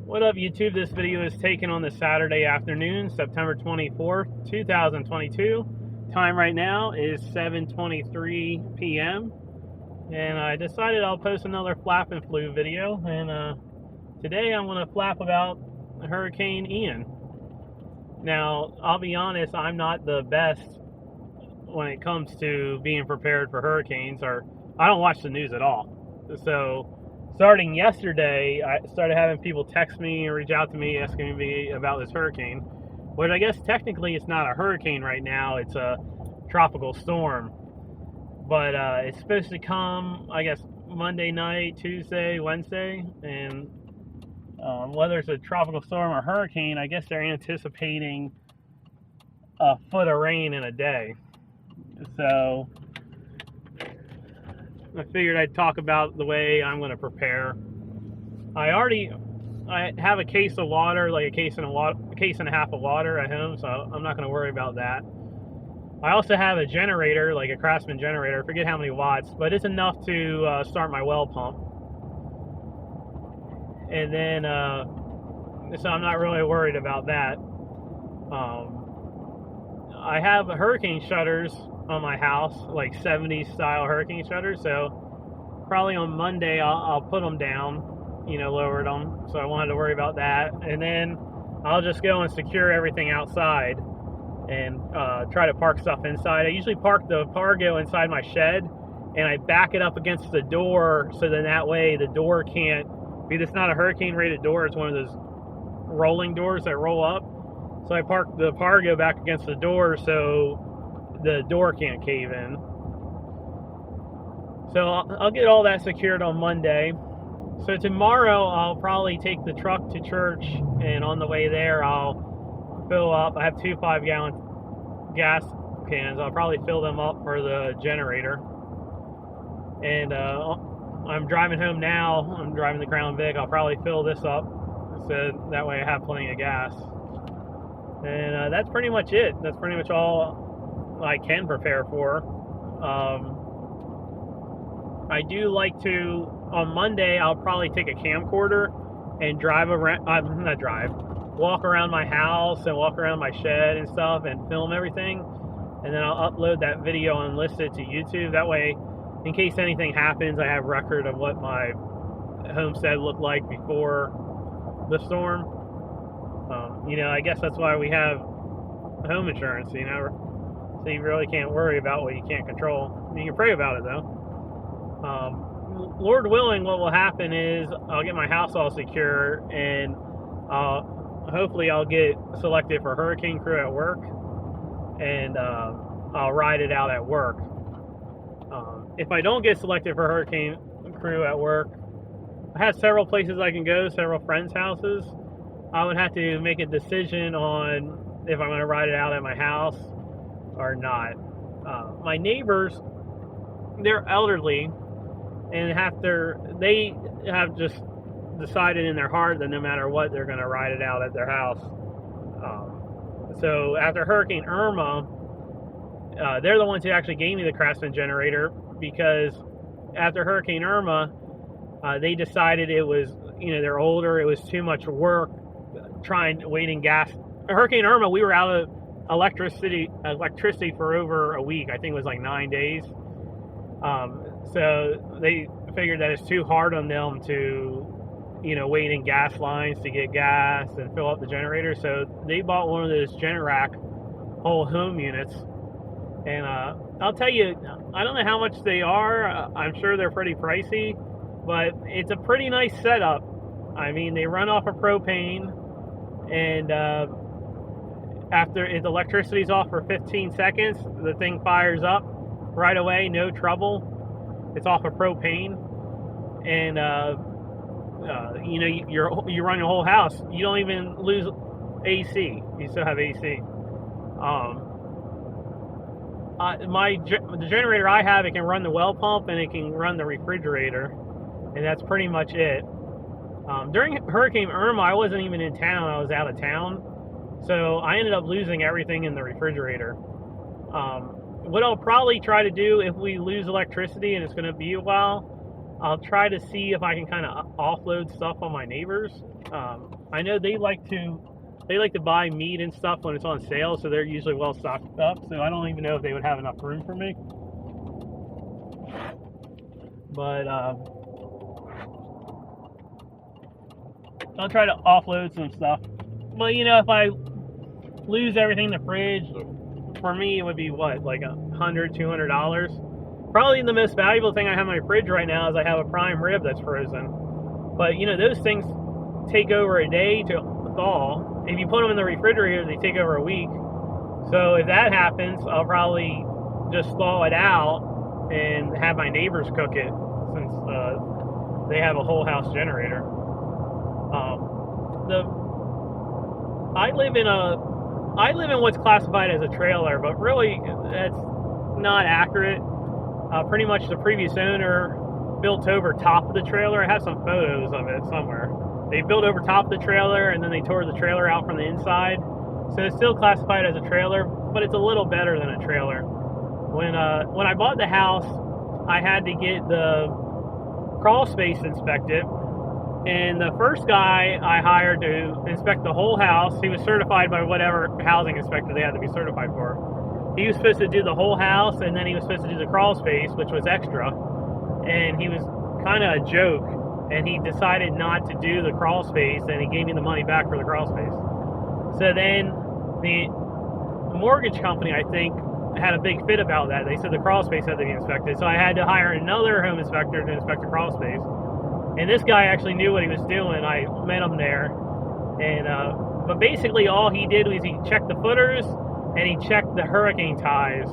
What up, YouTube? This video is taken on the Saturday afternoon, September 24th, 2022. Time right now is 7:23 p.m. And I decided I'll post another flap and flu video. And today I'm going to flap about Hurricane Ian. Now, I'll be honest, I'm not the best when it comes to being prepared for hurricanes, or I don't watch the news at all. So starting yesterday, I started having people text me and reach out to me asking me about this hurricane, which I guess technically it's not a hurricane right now, it's a tropical storm. But it's supposed to come, I guess, Monday night, Tuesday, Wednesday, and whether it's a tropical storm or hurricane, I guess they're anticipating a foot of rain in a day. So I figured I'd talk about the way I'm going to prepare. I have a case of water, like a case and a half of water at home, so I'm not going to worry about that. I also have a generator, like a Craftsman generator. I forget how many watts, but it's enough to start my well pump. And then, so I'm not really worried about that. I have hurricane shutters on my house, like 70s style hurricane shutters, so probably on Monday I'll put them down, lower them, so I wanted to worry about that. And then I'll just go and secure everything outside and try to park stuff inside. I usually park the Pargo inside my shed, and I back it up against the door, so then that way the door can't be, it's not a hurricane rated door, it's one of those rolling doors that roll up. So I park the Pargo back against the door so the door can't cave in. So I'll get all that secured on Monday. So tomorrow I'll probably take the truck to church, and on the way there I'll fill up. I have two 5-gallon gas cans. I'll probably fill them up for the generator. And I'm driving home now. I'm driving the Crown Vic. I'll probably fill this up so that way I have plenty of gas. And that's pretty much it. That's pretty much all I can prepare for. I do like to, on Monday, I'll probably take a camcorder and drive around, walk around my house and walk around my shed and stuff and film everything. And then I'll upload that video and list it to YouTube. That way, in case anything happens, I have record of what my homestead looked like before the storm. I guess that's why we have home insurance, so you really can't worry about what you can't control. You can pray about it, though. Lord willing, what will happen is I'll get my house all secure, and hopefully I'll get selected for hurricane crew at work, and I'll ride it out at work. If I don't get selected for hurricane crew at work, I have several places I can go, several friends' houses. I would have to make a decision on if I'm going to ride it out at my house or not. My neighbors, they're elderly, and they have just decided in their heart that no matter what, they're going to ride it out at their house. So after Hurricane Irma, they're the ones who actually gave me the Craftsman generator, because after Hurricane Irma, they decided it was, they're older, it was too much work waiting gas. Hurricane Irma, we were out of electricity for over a week. I think it was like 9 days. So they figured that it's too hard on them to, wait in gas lines to get gas and fill up the generator. So they bought one of those Generac whole home units. And I'll tell you, I don't know how much they are. I'm sure they're pretty pricey, but it's a pretty nice setup. I mean, they run off of propane, and if the electricity's off for 15 seconds, the thing fires up right away, no trouble. It's off of propane, and you run your whole house. You don't even lose AC. You still have AC. The generator I have, it can run the well pump and it can run the refrigerator, and that's pretty much it. During Hurricane Irma, I wasn't even in town. I was out of town. So I ended up losing everything in the refrigerator. What I'll probably try to do if we lose electricity and it's going to be a while, I'll try to see if I can kind of offload stuff on my neighbors. I know they like to buy meat and stuff when it's on sale, so they're usually well stocked up. So I don't even know if they would have enough room for me. But I'll try to offload some stuff. But you know, if I lose everything in the fridge, for me it would be what, like $100, $200. Probably the most valuable thing I have in my fridge right now is I have a prime rib that's frozen. But you know, those things take over a day to thaw. If you put them in the refrigerator, they take over a week. So if that happens, I'll probably just thaw it out and have my neighbors cook it, since they have a whole house generator. I live in what's classified as a trailer, but really that's not accurate. Pretty much the previous owner built over top of the trailer. I have some photos of it somewhere. They built over top of the trailer, and then they tore the trailer out from the inside. So it's still classified as a trailer, but it's a little better than a trailer. When I bought the house, I had to get the crawl space inspected. And the first guy I hired to inspect the whole house, he was certified by whatever housing inspector they had to be certified for. He was supposed to do the whole house, and then he was supposed to do the crawl space, which was extra. And he was kind of a joke, and he decided not to do the crawl space, and he gave me the money back for the crawl space. So then the mortgage company, I think, had a big fit about that. They said the crawl space had to be inspected. So I had to hire another home inspector to inspect the crawl space. And this guy actually knew what he was doing. I met him there. And but basically all he did was he checked the footers and he checked the hurricane ties.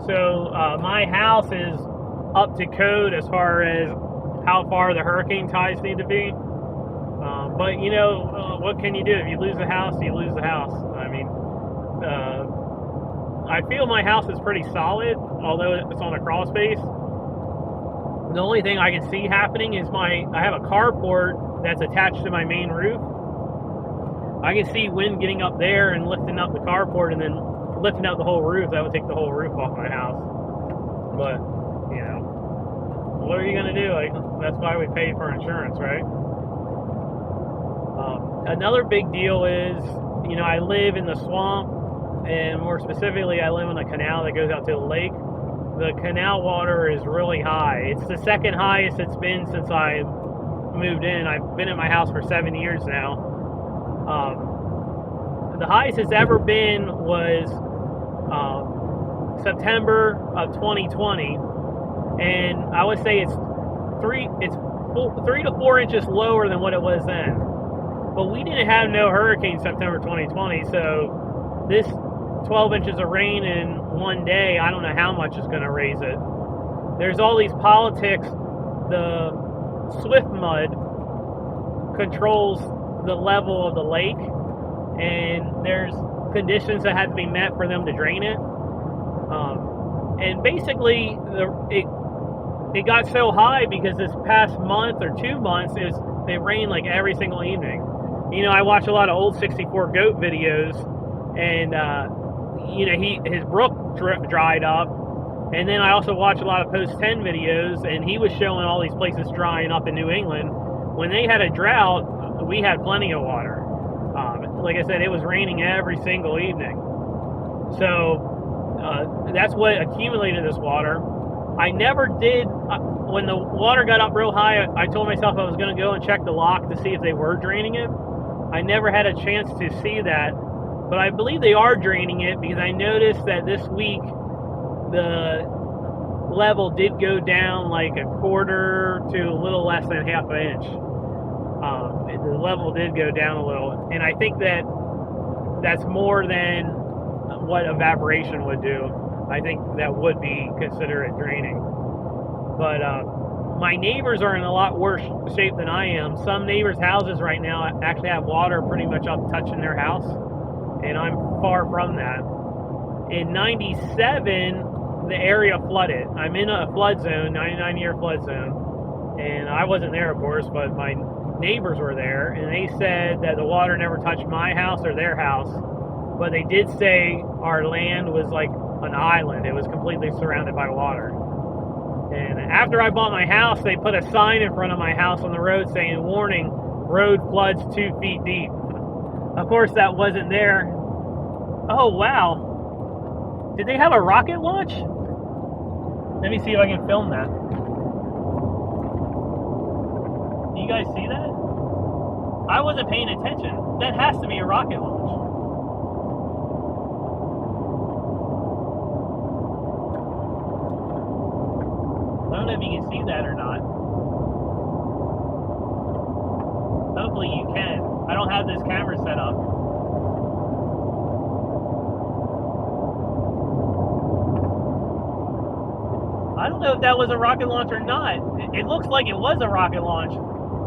So my house is up to code as far as how far the hurricane ties need to be. But you know, what can you do? If you lose the house, you lose the house. I mean, I feel my house is pretty solid, although it's on a crawl space. The only thing I can see happening is I have a carport that's attached to my main roof. I can see wind getting up there and lifting up the carport and then lifting out the whole roof. That would take the whole roof off my house. But, you know, what are you going to do? Like, that's why we pay for insurance, right? Another big deal is, you know, I live in the swamp, and more specifically, I live in a canal that goes out to the lake. The canal water is really high. It's the second highest it's been since I moved in. I've been in my house for 7 years now. The highest it's ever been was September of 2020, and I would say it's 3 to 4 inches lower than what it was then. But we didn't have no hurricane September 2020, so this 12 inches of rain in one day, I don't know how much is going to raise it. There's all these politics. The Swiftmud controls the level of the lake, and there's conditions that have to be met for them to drain it. And basically, it got so high because this past month or 2 months, it rained like every single evening. You know, I watch a lot of old 64 goat videos, and you know, his brook dried up, and then I also watch a lot of Post 10 videos, and he was showing all these places drying up in New England. When they had a drought, we had plenty of water. Like I said, it was raining every single evening. So that's what accumulated this water. I never did, when the water got up real high, I told myself I was going to go and check the lock to see if they were draining it. I never had a chance to see that. But I believe they are draining it, because I noticed that this week the level did go down like a quarter to a little less than half an inch. The level did go down a little, and I think that's more than what evaporation would do. I think that would be considered draining. But my neighbors are in a lot worse shape than I am. Some neighbors' houses right now actually have water pretty much up touching their house, and I'm far from that. In 97, the area flooded. I'm in a flood zone, 99-year flood zone, and I wasn't there, of course, but my neighbors were there, and they said that the water never touched my house or their house, but they did say our land was like an island. It was completely surrounded by water. And after I bought my house, they put a sign in front of my house on the road saying, "Warning, road floods 2 feet deep." Of course, that wasn't there. Oh, wow. Did they have a rocket launch? Let me see if I can film that. Do you guys see that? I wasn't paying attention. That has to be a rocket launch. I don't know if you can see that or not. Hopefully you can. I don't have this camera set up. I don't know if that was a rocket launch or not. It looks like it was a rocket launch,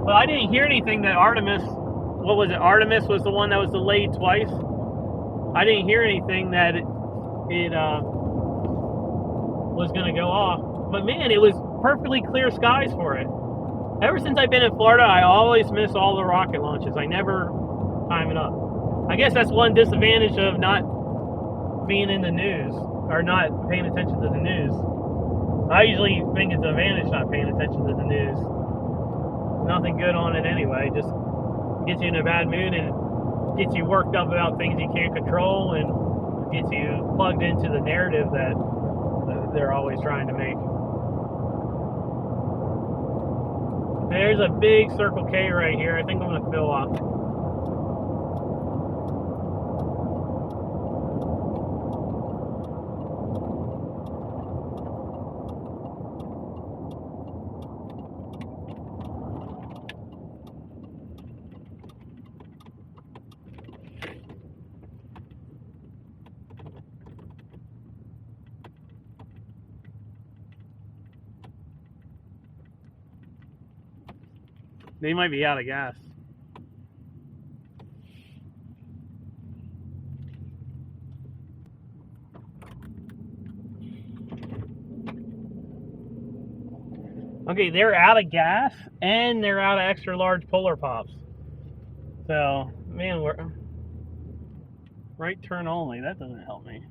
but I didn't hear anything that Artemis, what was it? Artemis was the one that was delayed twice. I didn't hear anything that it was going to go off. But man, it was perfectly clear skies for it. Ever since I've been in Florida, I always miss all the rocket launches. I never time it up. I guess that's one disadvantage of not being in the news or not paying attention to the news. I usually think it's an advantage not paying attention to the news. Nothing good on it anyway. Just gets you in a bad mood and gets you worked up about things you can't control and gets you plugged into the narrative that they're always trying to make. There's a big Circle K right here. I think I'm going to fill up. They might be out of gas. Okay, they're out of gas and they're out of extra large Polar Pops. So, man, we're right turn only. That doesn't help me.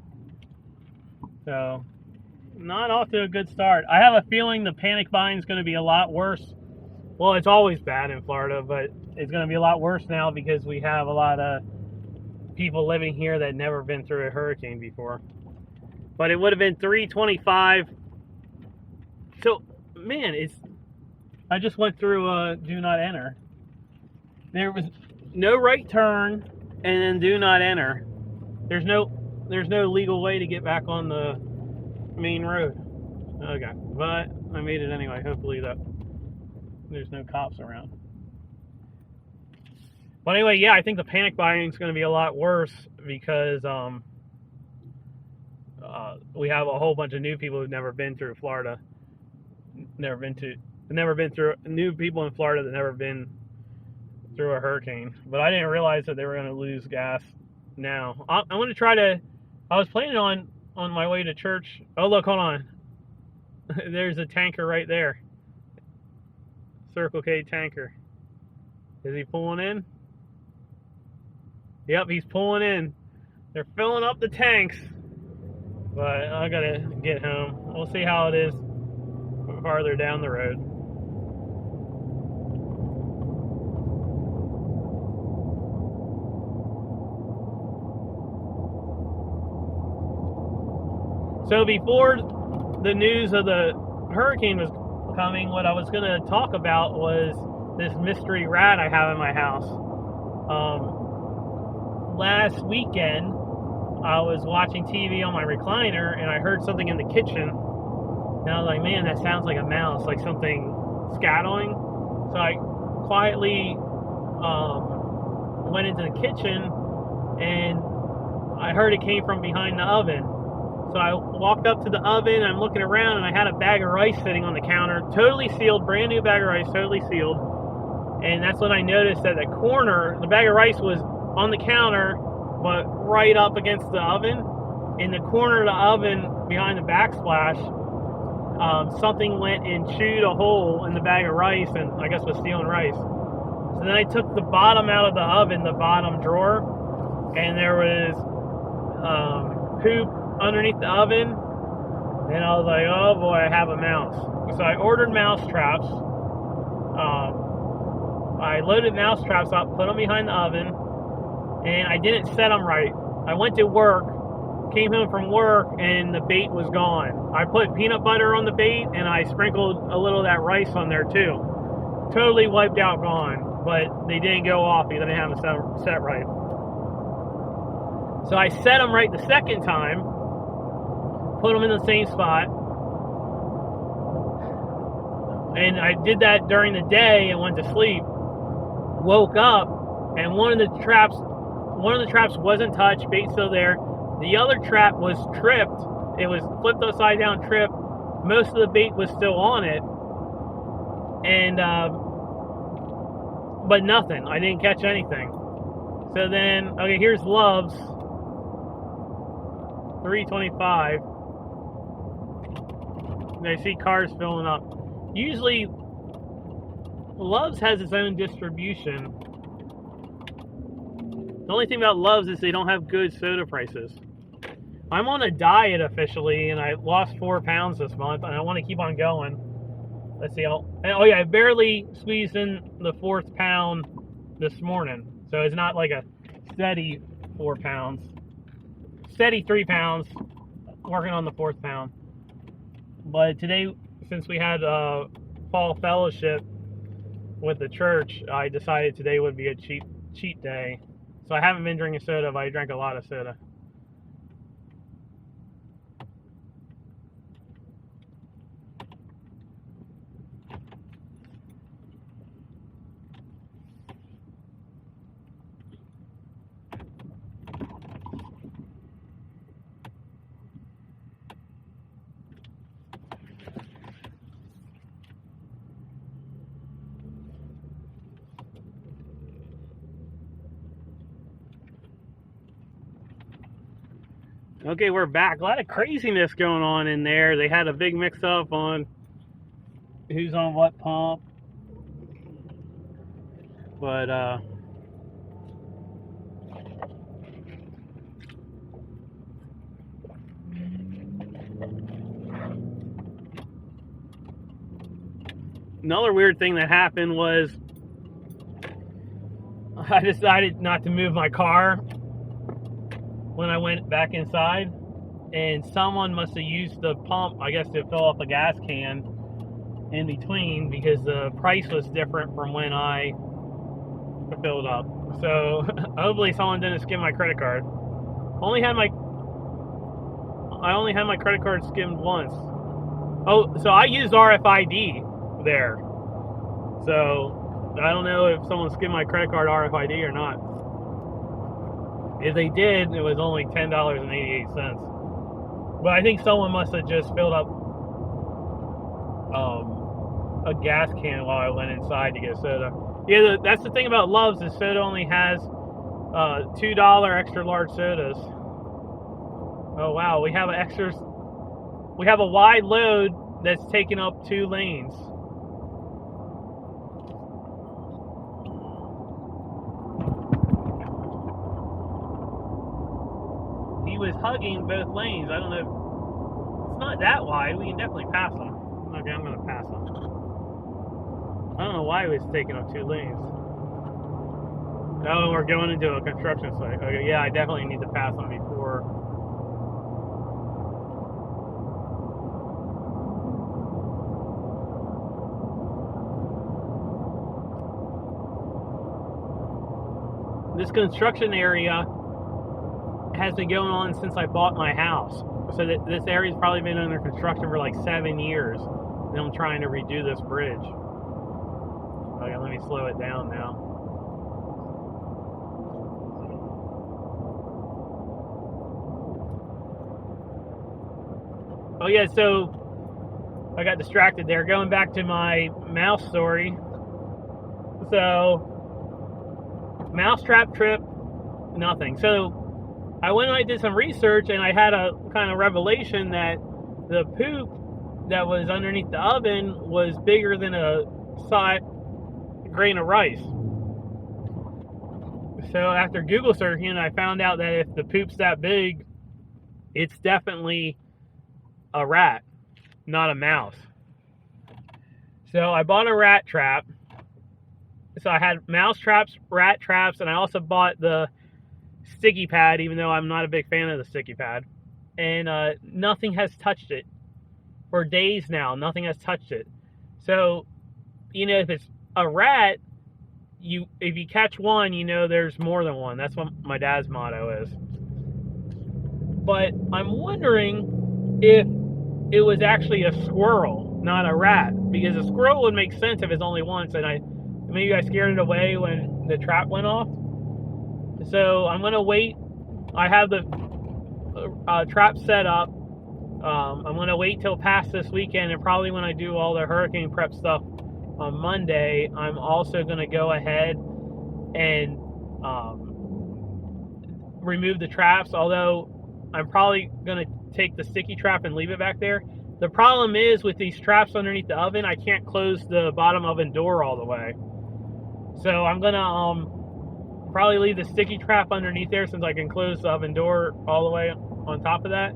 So, not off to a good start. I have a feeling the panic buying is going to be a lot worse. Well, it's always bad in Florida, but it's going to be a lot worse now because we have a lot of people living here that never been through a hurricane before. But it would have been 325. So, man, I just went through do not enter. There was no right turn and then do not enter. There's no legal way to get back on the main road. Okay, but I made it anyway. Hopefully there's no cops around. But anyway, yeah, I think the panic buying is going to be a lot worse because we have a whole bunch of new people who've never been through Florida. New people in Florida that never been through a hurricane. But I didn't realize that they were going to lose gas now. I'm going to try to, I was planning on my way to church. Oh, look, hold on. There's a tanker right there. Circle K tanker. Is he pulling in? Yep, he's pulling in. They're filling up the tanks. But I gotta get home. We'll see how it is farther down the road. So before the news of the hurricane was coming, what I was going to talk about was this mystery rat I have in my house. Last weekend, I was watching TV on my recliner, and I heard something in the kitchen, and I was like, man, that sounds like a mouse, like something scattling. So I quietly went into the kitchen, and I heard it came from behind the oven. So I walked up to the oven, I'm looking around, and I had a bag of rice sitting on the counter, totally sealed, brand new bag of rice, totally sealed. And that's when I noticed that the bag of rice was on the counter, but right up against the oven. In the corner of the oven, behind the backsplash, something went and chewed a hole in the bag of rice, and I guess was stealing rice. So then I took the bottom out of the oven, the bottom drawer, and there was poop underneath the oven, and I was like, oh boy, I have a mouse. So I ordered mouse traps. I loaded mouse traps up, put them behind the oven, and I didn't set them right. I went to work, came home from work, and the bait was gone. I put peanut butter on the bait, and I sprinkled a little of that rice on there too. Totally wiped out, gone, but they didn't go off because I didn't have them set right. So I set them right the second time, put them in the same spot, and I did that during the day and went to sleep. Woke up, and one of the traps wasn't touched, bait still there. The other trap was tripped. It was flipped upside down, tripped. Most of the bait was still on it, and but nothing. I didn't catch anything. So then, okay, here's Love's 325. I see cars filling up. Usually, Love's has its own distribution. The only thing about Love's is they don't have good soda prices. I'm on a diet officially, and I lost 4 pounds this month, and I want to keep on going. Let's see. Oh yeah, I barely squeezed in the 4th pound this morning, so it's not like a steady 4 pounds. Steady 3 pounds. Working on the 4th pound. But today, since we had fall fellowship with the church, I decided today would be a cheat day. So I haven't been drinking soda, but I drank a lot of soda. Okay, we're back. A lot of craziness going on in there. They had a big mix-up on who's on what pump. But, another weird thing that happened was I decided not to move my car when I went back inside, and someone must have used the pump, I guess, to fill up a gas can in between, because the price was different from when I filled up. So hopefully someone didn't skim my credit card. I only had my credit card skimmed once. Oh, so I used RFID there. So I don't know if someone skimmed my credit card RFID or not. If they did, it was only $10.88. But I think someone must have just filled up a gas can while I went inside to get soda. Yeah, that's the thing about Love's, is soda only has $2 extra large sodas. Oh wow, we have a wide load that's taking up 2 lanes. He was hugging both lanes. I don't know. It's not that wide. We can definitely pass him. Okay, I'm going to pass him. I don't know why he was taking up 2 lanes. Oh, we're going into a construction site. Okay, yeah, I definitely need to pass him before. This construction area has been going on since I bought my house. So this area's probably been under construction for like 7 years. And I'm trying to redo this bridge. Okay, let me slow it down now. Oh yeah, so I got distracted there. Going back to my mouse story. So, mousetrap trip, nothing. So, I went and I did some research, and I had a kind of revelation that the poop that was underneath the oven was bigger than a grain of rice. So after Google searching, I found out that if the poop's that big, it's definitely a rat, not a mouse. So I bought a rat trap. So I had mouse traps, rat traps, and I also bought the sticky pad, even though I'm not a big fan of the sticky pad. And nothing has touched it. For days now, nothing has touched it. So, if it's a rat, if you catch one, there's more than one. That's what my dad's motto is. But I'm wondering if it was actually a squirrel, not a rat, because a squirrel would make sense if it's only once, and maybe I scared it away when the trap went off. So I'm gonna wait. I have the trap set up. I'm gonna wait till past this weekend, and probably when I do all the hurricane prep stuff on Monday, I'm also gonna go ahead and remove the traps. Although I'm probably gonna take the sticky trap and leave it back there. The problem is with these traps underneath the oven, I can't close the bottom oven door all the way. So I'm gonna probably leave the sticky trap underneath there, since I can close the oven door all the way on top of that.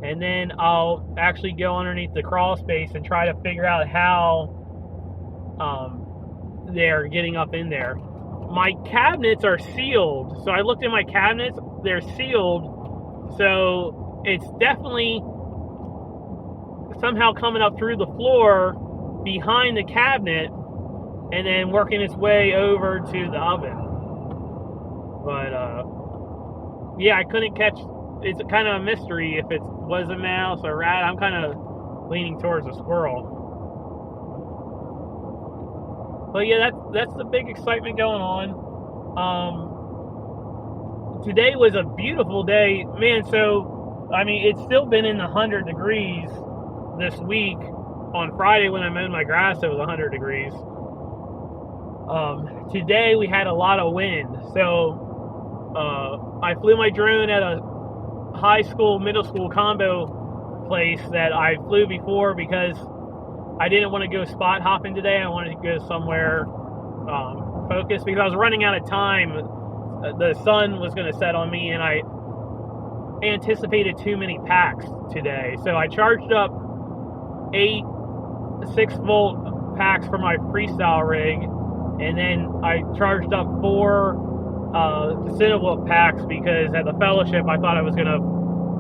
And then I'll actually go underneath the crawl space and try to figure out how they're getting up in there. My cabinets are sealed. So I looked in my cabinets, they're sealed. So it's definitely somehow coming up through the floor behind the cabinet and then working its way over to the oven. But yeah, I couldn't catch. It's kind of a mystery if it was a mouse or a rat. I'm kind of leaning towards a squirrel. But yeah, that's the big excitement going on. Today was a beautiful day, man. So I mean, it's still been in the 100 degrees this week. On Friday when I mowed my grass, it was 100 degrees. Today we had a lot of wind, so I flew my drone at a high school, middle school combo place that I flew before because I didn't want to go spot hopping today. I wanted to go somewhere focused because I was running out of time. The sun was going to set on me, and I anticipated too many packs today. So I charged up 8 6-volt packs for my freestyle rig, and then I charged up 4 Cinewhoop packs because at the fellowship I thought I was gonna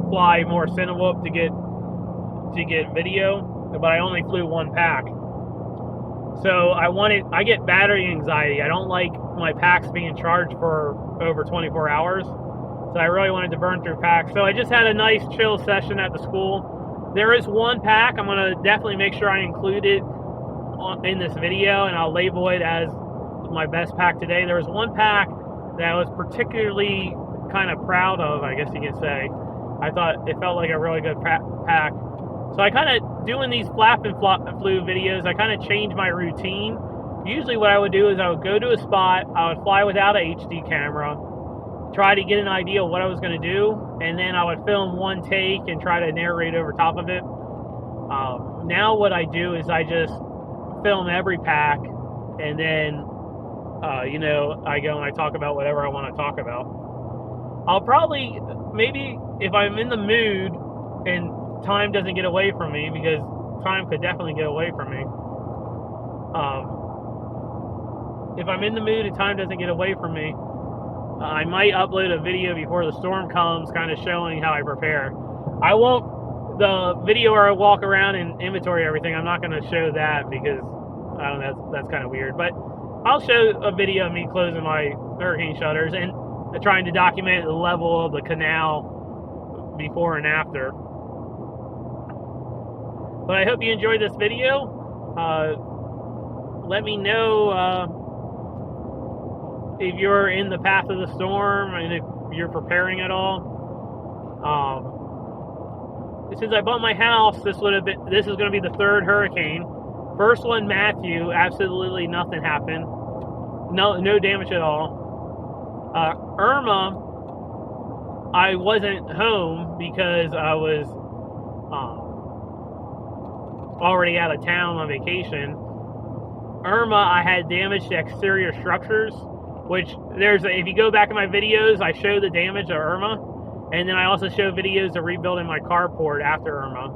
fly more Cinewhoop to get video, but I only flew 1 pack. So I get battery anxiety. I don't like my packs being charged for over 24 hours. So I really wanted to burn through packs. So I just had a nice chill session at the school. There is 1 pack. I'm gonna definitely make sure I include it in this video, and I'll label it as my best pack today. There was 1 pack that I was particularly kind of proud of, I guess you could say. I thought it felt like a really good pack. So I kind of, doing these flap and flew videos, I kind of changed my routine. Usually what I would do is I would go to a spot, I would fly without a HD camera, try to get an idea of what I was going to do, and then I would film 1 take and try to narrate over top of it. Now what I do is I just film every pack, and then I go and I talk about whatever I want to talk about. I'll probably, maybe if I'm in the mood and time doesn't get away from me, because time could definitely get away from me. If I'm in the mood and time doesn't get away from me, I might upload a video before the storm comes, kind of showing how I prepare. I won't, the video where I walk around and inventory everything, I'm not going to show that because, I don't know, that's kind of weird. But I'll show a video of me closing my hurricane shutters and trying to document the level of the canal before and after. But I hope you enjoyed this video. Let me know if you're in the path of the storm and if you're preparing at all. Since I bought my house, this is going to be the 3rd hurricane. First one, Matthew, absolutely nothing happened. No damage at all. Irma, I wasn't home because I was already out of town on vacation. Irma, I had damage to exterior structures, which if you go back in my videos, I show the damage of Irma, and then I also show videos of rebuilding my carport after Irma.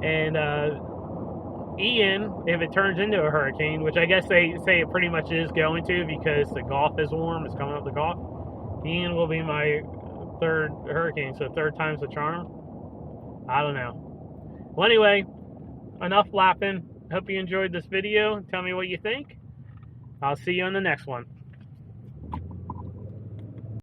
And Ian, if it turns into a hurricane, which I guess they say it pretty much is going to because the Gulf is warm, it's coming up the Gulf. Ian will be my third hurricane, so third time's the charm. I don't know. Well, anyway, enough laughing. Hope you enjoyed this video. Tell me what you think. I'll see you on the next one.